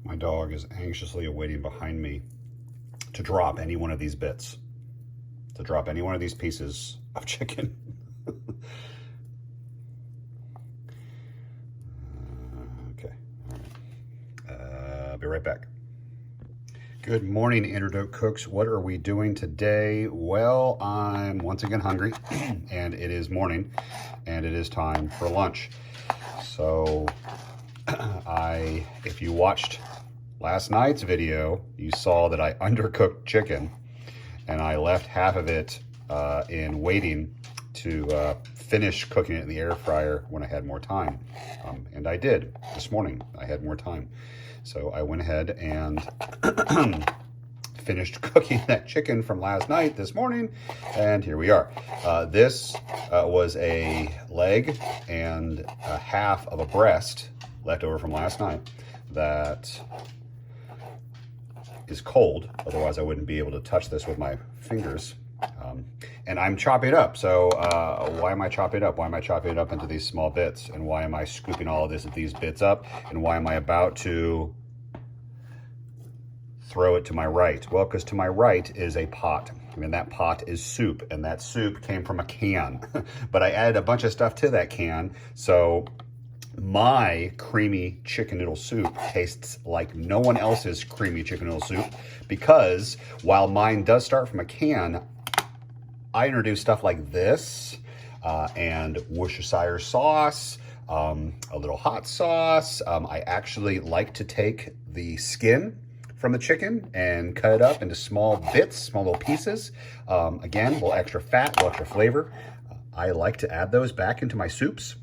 My dog is anxiously awaiting behind me to drop any one of these bits, to drop any one of these pieces of chicken. Okay, all right. I'll be right back. Good morning, Andrew Doak Cooks. What are we doing today? Well, I'm once again hungry, and it is morning, and it is time for lunch. So if you watched last night's video, you saw that I undercooked chicken, and I left half of it in waiting to finish cooking it in the air fryer when I had more time. And I did this morning. I had more time. So I went ahead and finished cooking that chicken from last night this morning, and here we are. This was a leg and a half of a breast left over from last night that is cold. Otherwise I wouldn't be able to touch this with my fingers. And I'm chopping it up. So why am I chopping it up? Why am I chopping it up into these small bits? And why am I scooping all of these bits up? And why am I about to throw it to my right? Well, because to my right is a pot. I mean, that pot is soup, and that soup came from a can. But I added a bunch of stuff to that can, so my creamy chicken noodle soup tastes like no one else's creamy chicken noodle soup, because while mine does start from a can, I introduce stuff like this and Worcestershire sauce, a little hot sauce. I actually like to take the skin from the chicken and cut it up into small bits, small little pieces. Again, a little extra fat, a little extra flavor. I like to add those back into my soups.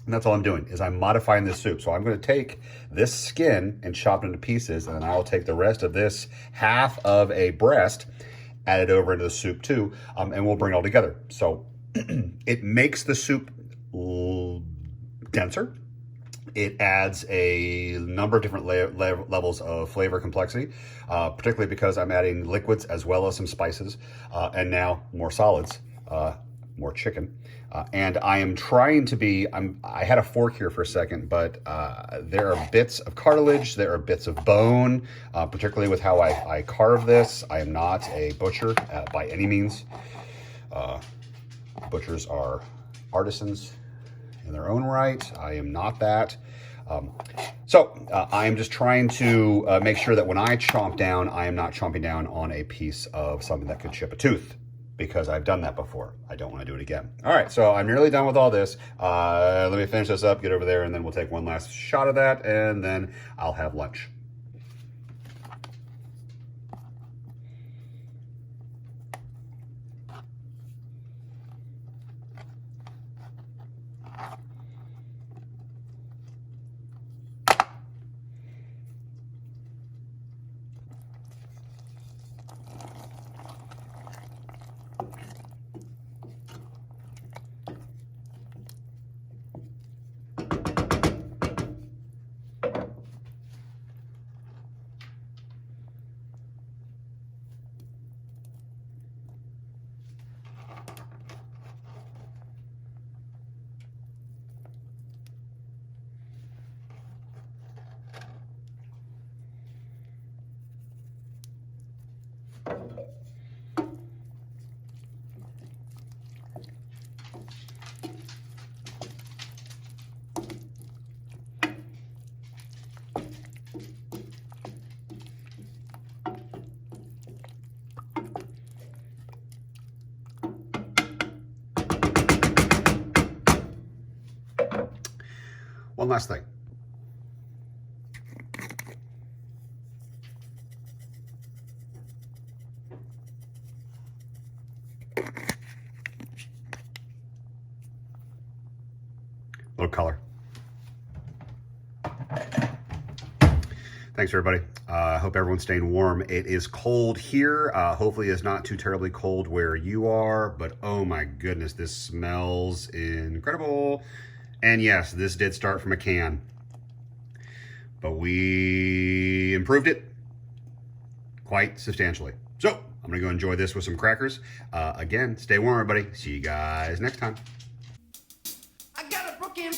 And that's all I'm doing, is I'm modifying this soup. So I'm gonna take this skin and chop it into pieces, and then I'll take the rest of this half of a breast, add it over into the soup too, and we'll bring it all together. So it makes the soup denser. It adds a number of different levels of flavor complexity, particularly because I'm adding liquids as well as some spices, and now more solids. more chicken. And I am trying to be, I had a fork here for a second, but there are bits of cartilage, there are bits of bone, particularly with how I carve this. I am not a butcher by any means. Butchers are artisans in their own right. I am not that. So I am just trying to make sure that when I chomp down, I am not chomping down on a piece of something that could chip a tooth, because I've done that before. I don't want to do it again. All right, so I'm nearly done with all this. Let me finish this up, get over there, and then we'll take one last shot of that, and then I'll have lunch. One last thing. Little color. Thanks, everybody. Hope everyone's staying warm. It is cold here. Hopefully it's not too terribly cold where you are, but oh my goodness, this smells incredible. And yes, this did start from a can, but we improved it quite substantially. So I'm gonna go enjoy this with some crackers. Again, stay warm, everybody. See you guys next time. I got a broken